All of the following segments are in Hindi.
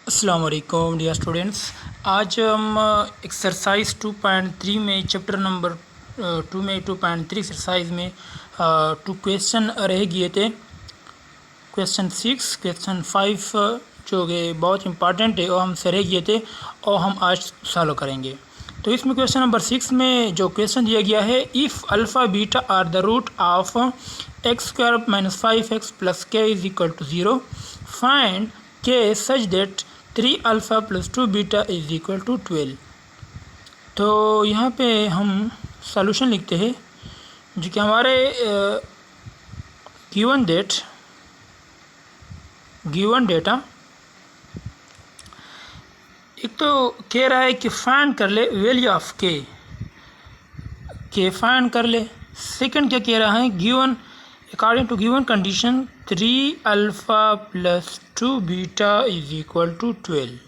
अस्सलाम वालेकुम डियर स्टूडेंट्स। आज हम एक्सरसाइज 2.3 में चैप्टर नंबर 2 में 2.3 एक्सरसाइज में 2 क्वेश्चन रह गए थे। क्वेश्चन 6, क्वेश्चन 5 जो कि बहुत इंपॉर्टेंट है वो हमसे रह गए थे और हम आज सॉल्व करेंगे। तो इसमें क्वेश्चन नंबर 6 में जो क्वेश्चन दिया गया है, if alpha beta are the root of x² - 5x + k = 0, find k such that 3 alpha + 2 beta = 12। तो यहाँ पे हम सॉल्यूशन लिखते हैं जो कि हमारे गिवन डेटा एक तो कह रहा है कि फाइंड कर ले वैल्यू ऑफ के फाइंड कर ले। सेकंड क्या कह रहा है, given according to given condition 3 alpha + 2 beta = 12।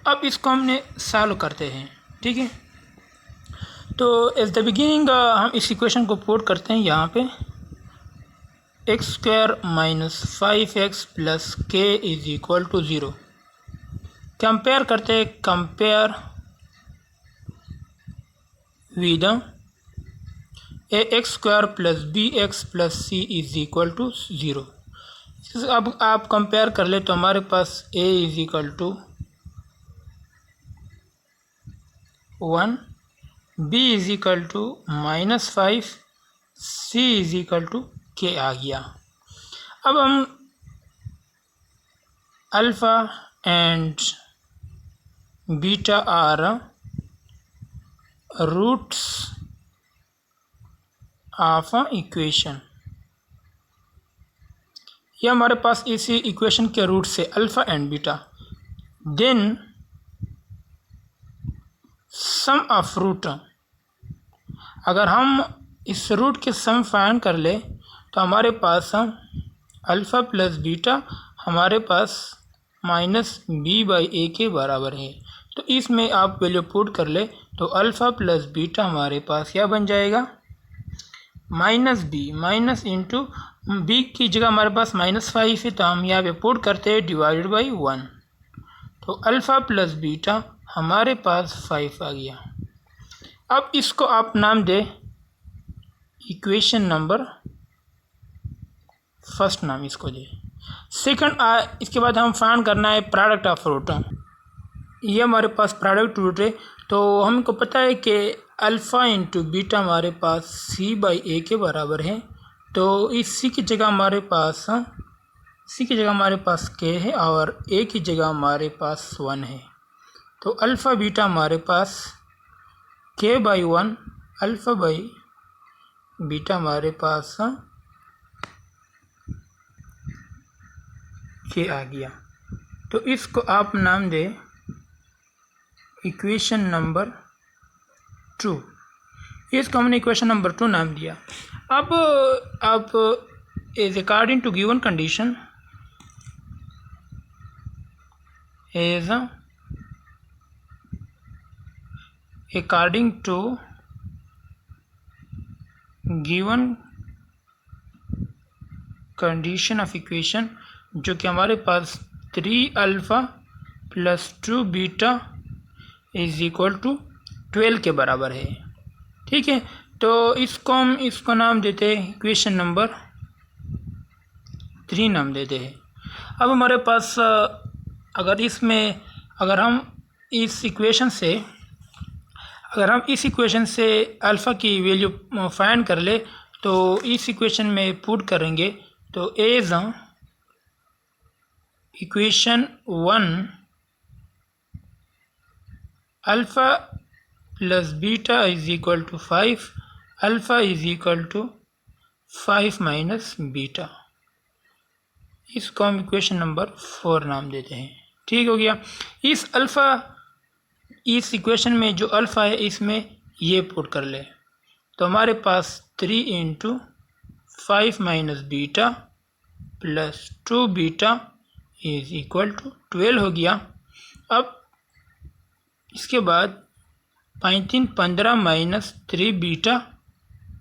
अब इसको हमने सॉल्व करते हैं, ठीक है। तो एज द बिगिनिंग हम इस इक्वेशन को पुट करते हैं यहाँ पे, x² - 5x + k = 0। कंपेयर करते हैं, compare with ax² + bx + c = 0। अब आप कंपेयर कर ले तो हमारे पास a = 1, b = -5, c = k आ गया। अब हम alpha and beta are roots of equation, ये हमारे पास इसी इक्वेशन के रूट से alpha and beta, then sum of root. अगर हम इस रूट के सम फाइंड कर ले तो हमारे पास अल्फ़ा + बीटा हमारे पास -b/a के बराबर है। तो इसमें आप वैल्यू पुट कर ले तो अल्फ़ा + बीटा हमारे पास क्या बन जाएगा, -b माइनस इंटू b की जगह हमारे पास -5 है तो हम यहाँ पे पुट करते हैं /1। तो अल्फ़ा + बीटा हमारे पास 5 आ गया। अब इसको आप नाम दे इक्वेशन नंबर फर्स्ट, नाम इसको दे। सेकंड इसके बाद हम फाइंड करना है प्रोडक्ट ऑफ रूट। ये हमारे पास प्रोडक्ट रूट है, तो हमको पता है कि अल्फ़ा इंटू बीटा हमारे पास c/a के बराबर है। तो इस c की जगह हमारे पास k है और a की जगह हमारे पास 1 है। तो अल्फ़ा बीटा हमारे पास k/1, अल्फ़ा बाई बीटा हमारे पास k आ गया। तो इसको आप नाम दे इक्वेशन नंबर 2। इसको हमने इक्वेशन नंबर 2 नाम दिया। अब आप is according to given condition is according to given condition of equation, जो कि हमारे पास 3 अल्फ़ा + 2 बीटा = 12 के बराबर है, ठीक है। तो इसको नाम देते हैं इक्वेशन नंबर 3 नाम देते हैं। अब हमारे पास अगर हम इस इक्वेशन से अल्फ़ा की वैल्यू फाइंड कर ले तो इस इक्वेशन में पुट करेंगे तो as equation 1 alpha + beta = 5, alpha = 5 - beta. इसको हम इक्वेशन नंबर 4 नाम देते हैं, ठीक हो गया। इस इक्वेशन में जो अल्फ़ा है इसमें ये पुट कर ले तो हमारे पास 3 × 5 - बीटा + 2 बीटा = 12 हो गया। अब इसके बाद 3 × 15 - 3 बीटा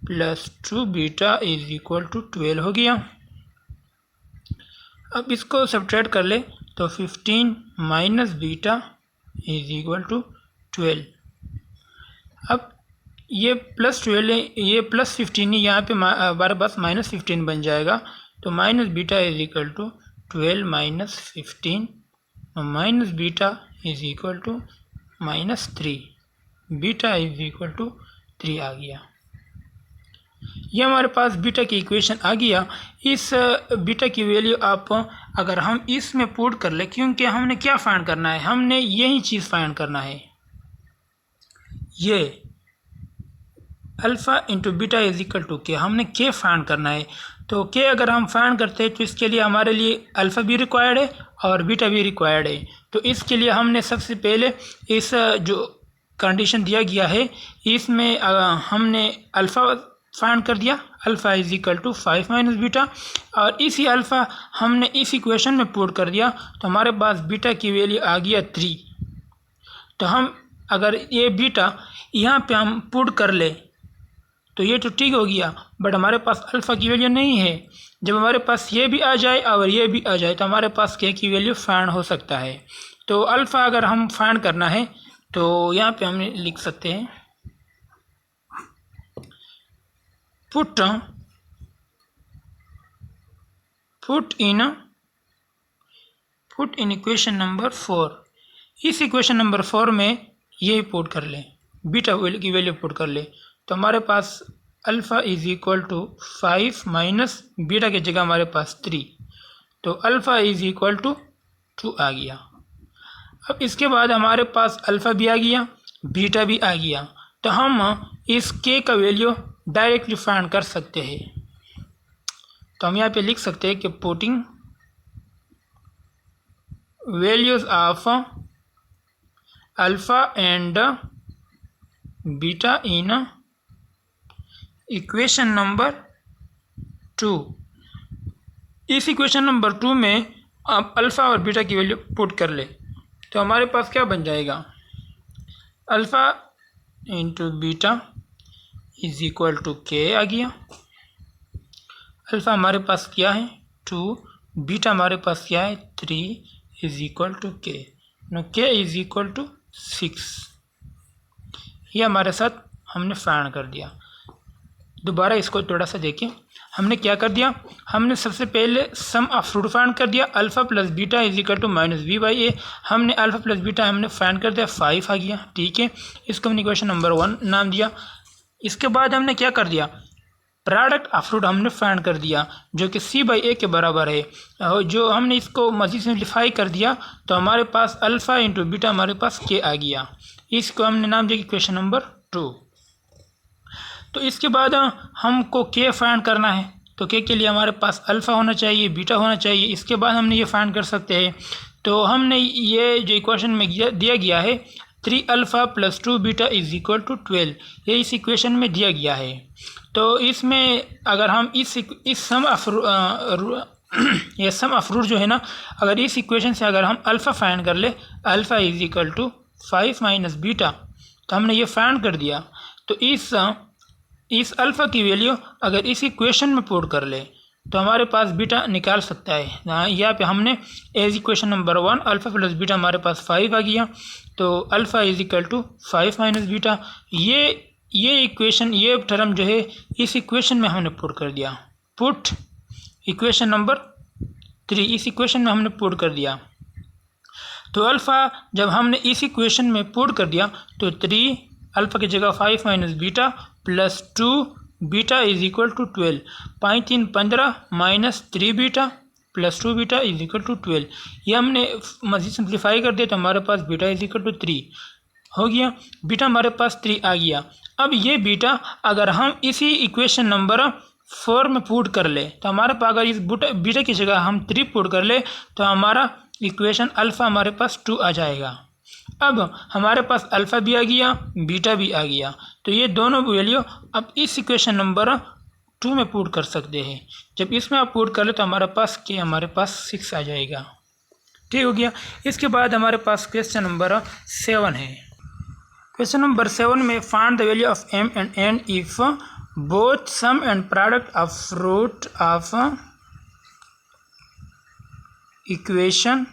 + 2 बीटा = 12 हो गया। अब इसको सब्ट्रैक्ट कर ले तो 15 minus beta is equal to 12। अब ये प्लस 12 है, ये प्लस 15 है, यहाँ पे हमारे पास माइनस 15 बन जाएगा। तो minus beta is equal to 12 minus 15, minus beta is equal to -3, beta is equal to 3 आ गया। ये हमारे पास बीटा की इक्वेशन आ गया। इस बीटा की वैल्यू आप अगर हम इसमें पुट कर ले, क्योंकि हमने क्या फाइंड करना है, हमने यही चीज़ फाइंड करना है, ये alpha into beta is equal to k, हमने के फाइंड करना है। तो के अगर हम फाइंड करते हैं तो इसके लिए हमारे लिए अल्फ़ा भी रिक्वायर्ड है और बीटा भी रिक्वायर्ड है। तो इसके लिए हमने सबसे पहले इस जो कंडीशन दिया गया है इसमें हमने अल्फ़ा फाइंड कर दिया, alpha is equal to 5 minus beta, और इसी अल्फ़ा हमने इस इक्वेशन में पुट कर दिया। तो हमारे पास बीटा की वैल्यू आ गया 3। तो हम अगर ये बीटा यहाँ पे हम पुट कर ले तो ये तो ठीक हो गया, बट हमारे पास अल्फ़ा की वैल्यू नहीं है। जब हमारे पास ये भी आ जाए और ये भी आ जाए तो हमारे पास के की वैल्यू फाइंड हो सकता है। तो अल्फ़ा अगर हम फाइंड करना है तो यहाँ पे हम लिख सकते हैं पुट इन इक्वेशन नंबर 4। इस इक्वेशन नंबर 4 में ये पुट कर ले, बीटा की वैल्यू पुट कर ले। तो हमारे पास alpha is equal to 5 minus beta की जगह हमारे पास 3, तो अल्फ़ा इज इक्वल टू 2 आ गया। अब इसके बाद हमारे पास अल्फ़ा भी आ गया, बीटा भी आ गया। तो हम इस के का वैल्यू डायरेक्टली फाइंड कर सकते हैं। तो हम यहाँ पे लिख सकते हैं कि putting values of alpha and beta in equation number 2। इस इक्वेशन नंबर 2 में आप अल्फ़ा और बीटा की वैल्यू पुट कर ले तो हमारे पास क्या बन जाएगा, alpha into beta is equal to के आ गया। अल्फ़ा हमारे पास क्या है 2, बीटा हमारे पास क्या है 3 इज इक्वल टू के, नो के इज इक्वल टू 6। ये हमारे साथ हमने फाइंड कर दिया। दोबारा इसको थोड़ा सा देखें, हमने क्या कर दिया, हमने सबसे पहले सम ऑफ रूट फाइंड कर दिया, alpha plus beta is equal to minus b by a. हमने अल्फ़ा प्लस बीटा हमने फाइंड कर दिया, 5 आ गया, ठीक है। इसको हमने इक्वेशन नंबर 1 नाम दिया। इसके बाद हमने क्या कर दिया, प्रोडक्ट ऑफ रूट हमने फाइंड कर दिया जो कि सी बाई ए के बराबर है। और जो हमने इसको मज़ीद सिंप्लीफाई कर दिया तो हमारे पास अल्फ़ा इंटू बीटा हमारे पास के आ गया। इसको हमने नाम दिया इक्वेशन नंबर 2। तो इसके बाद हमको के फाइंड करना है, तो के लिए हमारे पास अल्फ़ा होना चाहिए, बीटा होना चाहिए। इसके बाद हमने ये फाइंड कर सकते हैं। तो हमने ये जो इक्वेशन में दिया गया है 3 alpha plus 2 beta is equal to 12, ये इस इक्वेशन में दिया गया है। तो इसमें अगर हम इस सम ऑफ रूट जो है ना, अगर इस इक्वेशन से अगर हम अल्फ़ा फाइंड कर ले, alpha is equal to 5 minus beta, तो हमने ये फाइंड कर दिया। तो इस अल्फ़ा की वैल्यू अगर इस इक्वेशन में पुट कर ले तो हमारे पास बीटा निकाल सकता है। यहाँ पे हमने as equation number 1 alpha plus beta हमारे पास 5 आ गया, तो alpha is equal to 5 minus beta. ये इक्वेशन, ये टर्म जो है इस इक्वेशन में हमने पुट कर दिया, पुट इक्वेशन नंबर 3 इस इक्वेशन में हमने पुट कर दिया। तो अल्फ़ा जब हमने इस इक्वेशन में पुट कर दिया तो 3 अल्फ़ा की जगह 5 minus beta plus 2 beta is equal to 12, 5 3 15 minus 3 beta plus 2 beta is equal to 12। ये हमने मज़ीद सिंप्लीफाई कर दिया तो हमारे पास बीटा इज इक्वल टू 3 हो गया, बीटा हमारे पास 3 आ गया। अब ये बीटा अगर हम इसी इक्वेशन नंबर 4 में पुट कर ले तो हमारे पास अगर इस बीटा की जगह हम 3 पुट कर ले तो हमारा इक्वेशन अल्फ़ा हमारे पास 2 आ जाएगा। अब हमारे पास अल्फ़ा भी आ गया, बीटा भी आ गया, तो ये दोनों वैल्यू अब इस इक्वेशन नंबर 2 में पुट कर सकते हैं। जब इसमें आप पुट कर ले तो हमारे पास 6 आ जाएगा, ठीक हो गया। इसके बाद हमारे पास क्वेश्चन नंबर 7 है। क्वेश्चन नंबर 7 में find the value of m and n if both sum and product of root of equation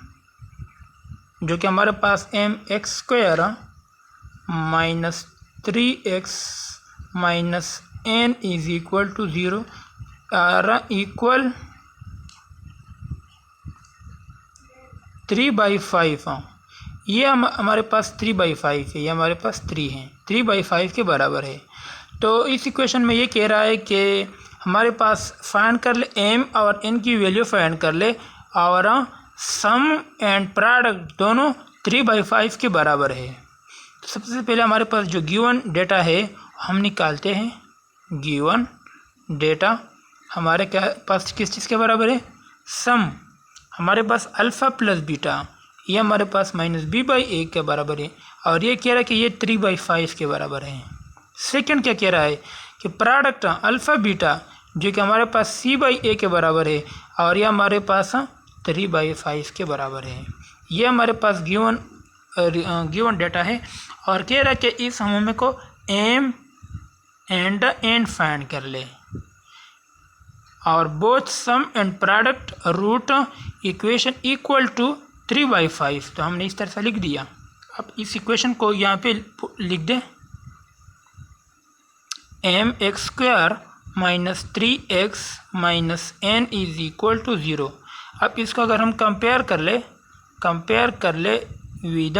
जो कि हमारे पास m x square minus 3x minus n is equal to 0 equal 3/5। ये हमारे पास 3/5 है, ये हमारे पास 3 है, 3/5 के बराबर है। तो इस इक्वेशन में ये कह रहा है कि हमारे पास फाइंड कर ले m और n की वैल्यू फाइंड कर ले और सम एंड प्रोडक्ट दोनों 3/5 के बराबर है। तो सबसे पहले हमारे पास जो गिवन डेटा है हम निकालते हैं। गिवन डेटा हमारे पास किस चीज़ के बराबर है? सम हमारे पास अल्फ़ा प्लस बीटा, ये हमारे पास -b/a के बराबर है और ये कह रहा है कि ये 3/5 के बराबर है। सेकंड क्या कह रहा है कि प्रोडक्ट अल्फ़ा बीटा जो कि हमारे पास c/a के बराबर है और ये हमारे पास 3/5 के बराबर है। ये हमारे पास गिवन डेटा है और कह रहा है कि इस हम को m एंड n फाइंड कर ले और both sum and product root equation equal to 3/5। तो हमने इस तरह से लिख दिया। अब इस इक्वेशन को यहाँ पे लिख दें, mx² minus 3x minus n is equal to 0। अब इसको अगर हम कंपेयर कर ले with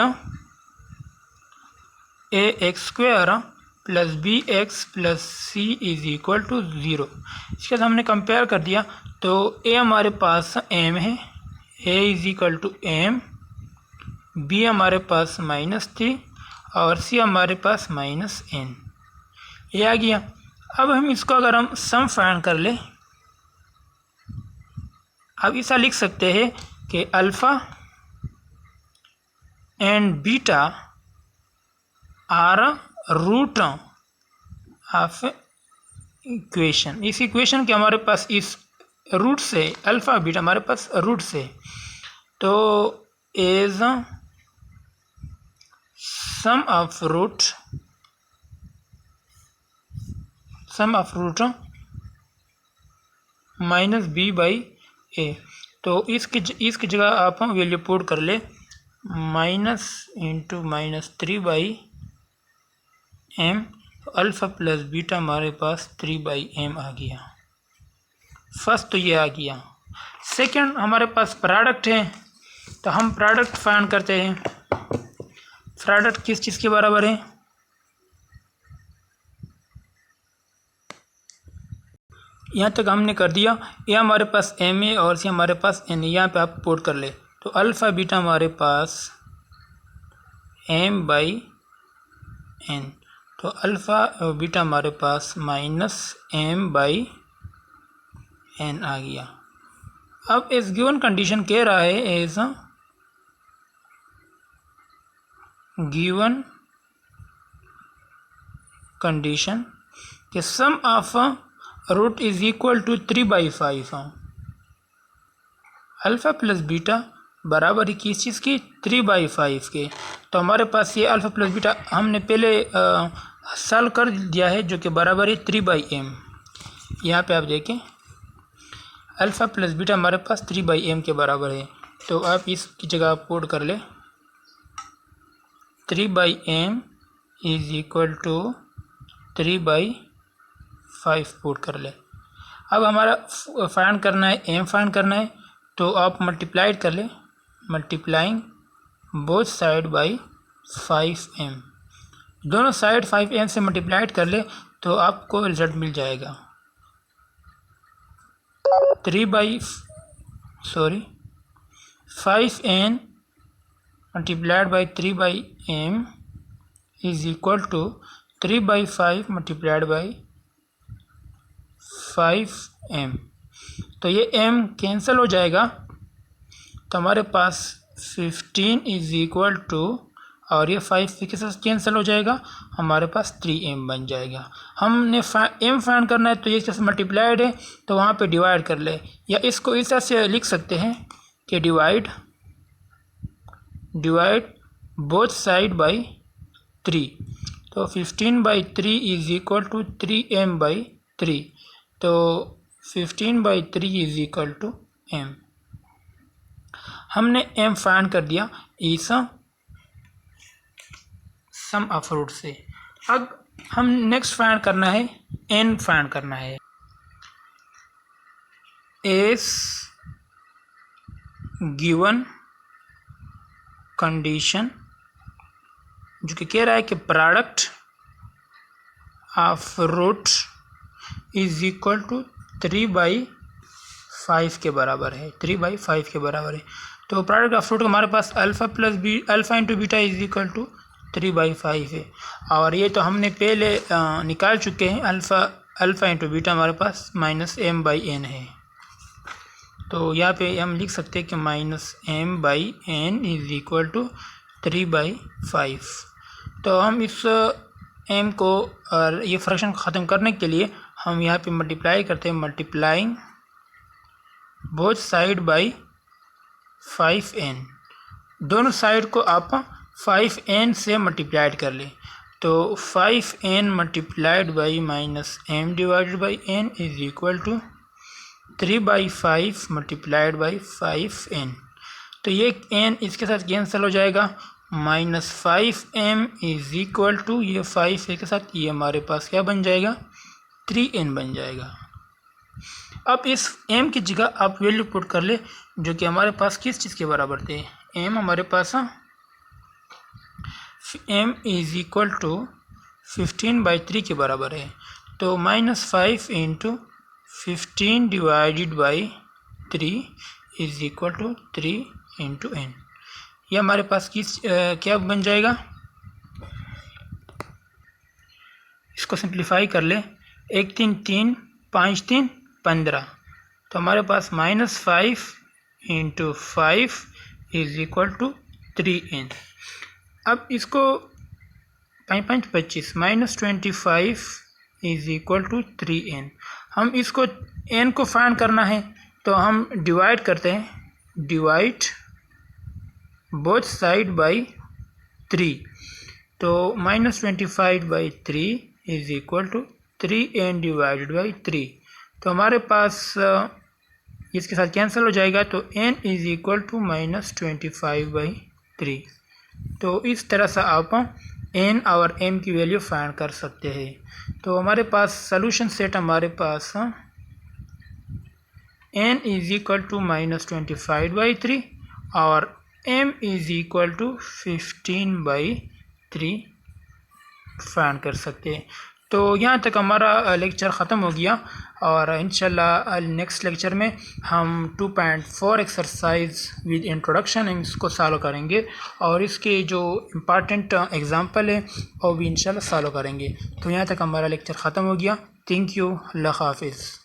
ax² plus bx plus c is equal to 0। इसके साथ हमने कंपेयर कर दिया तो a हमारे पास m है, a is equal to m, b हमारे पास -3 और c हमारे पास -n, ये आ गया। अब हम इसको अगर हम सम फाइंड कर ले, अब ऐसा लिख सकते हैं कि alpha and beta are root of equation. इस इक्वेशन के हमारे पास इस रूट से अल्फ़ा बीटा हमारे पास रूट से, तो as some of root -b/a। तो इसकी जगह आप वैल्यू पुट कर ले -3/m, अल्फ़ा प्लस बीटा हमारे पास 3/m आ गया। फर्स्ट तो ये आ गया। सेकंड हमारे पास प्रोडक्ट है, तो हम प्रोडक्ट फाइंड करते हैं। प्रोडक्ट किस चीज़ के बराबर है? यहाँ तक हमने कर दिया। ये हमारे पास m है और सी हमारे पास n है, यहाँ पे आप पुट कर ले। तो अल्फ़ा बीटा हमारे पास m/n, तो अल्फ़ा बीटा हमारे पास -m/n आ गया। अब इस गिवन कंडीशन कह रहा है एज गिवन कंडीशन कि sum of root is equal to 3/5। Alpha plus beta बराबर ही किस चीज़ की? 3/5 के। तो हमारे पास ये अल्फ़ा प्लस बीटा हमने पहले सॉल्व कर दिया है जो कि बराबर है 3/m। यहाँ पे आप देखें अल्फ़ा प्लस बीटा हमारे पास 3/m के बराबर है। तो आप इसकी जगह आप पुट कर ले 3/m is equal to 3/5 put कर ले। अब हमारा फाइंड करना है, m फाइंड करना है, तो आप मल्टीप्लाइड कर ले, multiplying both side by 5m, दोनों साइड 5m से मल्टीप्लाइड कर ले तो आपको रिजल्ट मिल जाएगा 5n multiplied by 3/m is equal to 3/5 multiplied by 5m। तो ये m कैंसिल हो जाएगा, तो हमारे पास 15 इज इक्वल टू, और ये 5 के साथ कैंसिल हो जाएगा, हमारे पास 3m बन जाएगा। हमने m फाइंड करना है तो ये जैसे मल्टीप्लाइड है तो वहाँ पे डिवाइड कर ले, या इसको इस तरह से लिख सकते हैं कि डिवाइड बोथ साइड बाई 3। तो 15/3 इज इक्वल टू 3m/3, तो 15/3 इज इक्वल टू m। हमने एम फाइंड कर दिया इस सम ऑफ रूट से। अब हम नेक्स्ट फाइंड करना है एन फाइंड करना है। एस गिवन कंडीशन जो कि कह रहा है कि product of root is equal to 3/5 के बराबर है, 3/5 के बराबर है। तो प्रोडक्ट ऑफ रूट हमारे पास alpha plus b alpha into beta is equal to 3/5 है। और ये तो हमने पहले निकाल चुके हैं, अल्फ़ा इंटू बीटा हमारे पास -m/n है। तो यहाँ पे हम लिख सकते हैं कि -m/n इज इक्वल टू 3/5। तो हम इस m को और ये फ्रैक्शन को ख़त्म करने के लिए हम यहाँ पे मल्टीप्लाई करते हैं, multiplying both side by 5n। दोनों साइड को आप 5n से मल्टीप्लाइड कर लें। तो 5n multiplied by -m divided by n is equal to 3/5 multiplied by 5n। तो ये n इसके साथ कैंसिल हो जाएगा, -5m इज इक्वल टू ये 5 के साथ ये हमारे पास क्या बन जाएगा, 3n बन जाएगा। अब इस m की जगह आप वैल्यू पुट कर ले जो कि हमारे पास किस चीज़ के बराबर थे। m हमारे पास m इज इक्वल टू 15/3 के बराबर है। तो -5 into 15 divided by 3 is equal to 3 into n। ये हमारे पास किस क्या बन जाएगा, इसको सिंप्लीफाई कर ले, 1 3 3 5 3 15। तो हमारे पास -5 into 5 is equal to 3n। अब इसको 5 5 25 -25 इज इक्वल टू 3n। हम इसको n को फाइंड करना है तो हम डिवाइड करते हैं, डिवाइड बोथ साइड बाई 3। तो -25/3 is equal to 3n divided by 3। तो हमारे पास इसके साथ कैंसिल हो जाएगा, तो n इज इक्वल टू -25/3। तो इस तरह से आप n और m की वैल्यू फाइंड कर सकते हैं। तो हमारे पास सॉल्यूशन सेट हमारे पास n इज इक्वल टू -25/3 और m is equal to 15/3 find कर सकते हैं। तो यहाँ तक हमारा लेक्चर ख़त्म हो गया और इंशाल्लाह नेक्स्ट लेक्चर में हम 2.4 एक्सरसाइज विद इंट्रोडक्शन इसको सॉल्व करेंगे और इसके जो इम्पॉर्टेंट एग्जांपल है वो भी इंशाल्लाह सॉल्व करेंगे। तो यहाँ तक हमारा लेक्चर ख़त्म हो गया। थैंक यू, अल्लाह हाफिज़।